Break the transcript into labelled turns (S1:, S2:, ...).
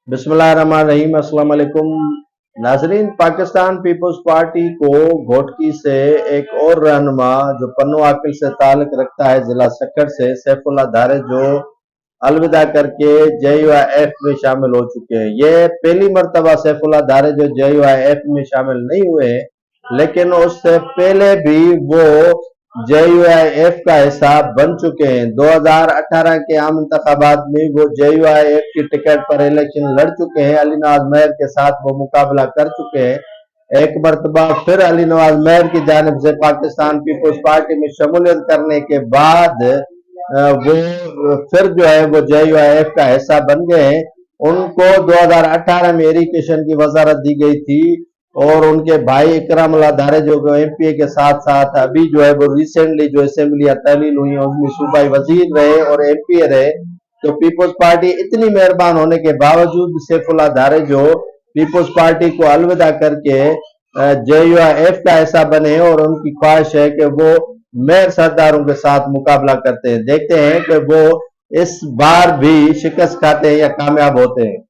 S1: बिस्मिल्लाहिर्रहमानिर्रहीम। अस्सलाम वालेकुम नाजरीन। पाकिस्तान पीपल्स पार्टी को घोटकी से एक और रहनुमा जो पन्नू आकिल से ताल्लुक रखता है जिला सक्कर से, सैफुल्लाह धारे, जो अलविदा करके JUIF में शामिल हो चुके हैं। ये पहली मर्तबा सैफुल्लाह धारे जो JUIF में शामिल नहीं हुए, लेकिन उससे पहले भी वो JUIF का हिस्सा बन चुके हैं। 2018 के आम इंतखाबात में वो JUIF की टिकट पर इलेक्शन लड़ चुके हैं। अली नवाज मेहर के साथ वो मुकाबला कर चुके हैं। एक मरतबा फिर अली नवाज मेहर की जानिब से पाकिस्तान पीपल्स पार्टी में शमूलियत करने के बाद वो फिर जो है वो JUIF का हिस्सा बन गए हैं। उनको 2018 में इरिगेशन की वजारत दी गई थी और उनके भाई इकरामुल्लाह धारे जो MPA के साथ साथ अभी जो है वो रिसेंटली जो असेंबली तहलील हुई है उसमें सूबाई वजीर रहे और MPA रहे। तो पीपल्स पार्टी इतनी मेहरबान होने के बावजूद सैफुल्लाह धारे जो पीपल्स पार्टी को अलविदा करके JUIF का हिस्सा बने और उनकी ख्वाहिश है कि वो मेयर सरदारों के साथ मुकाबला करते हैं। देखते हैं कि वो इस बार भी शिकस्त खाते हैं या कामयाब होते हैं।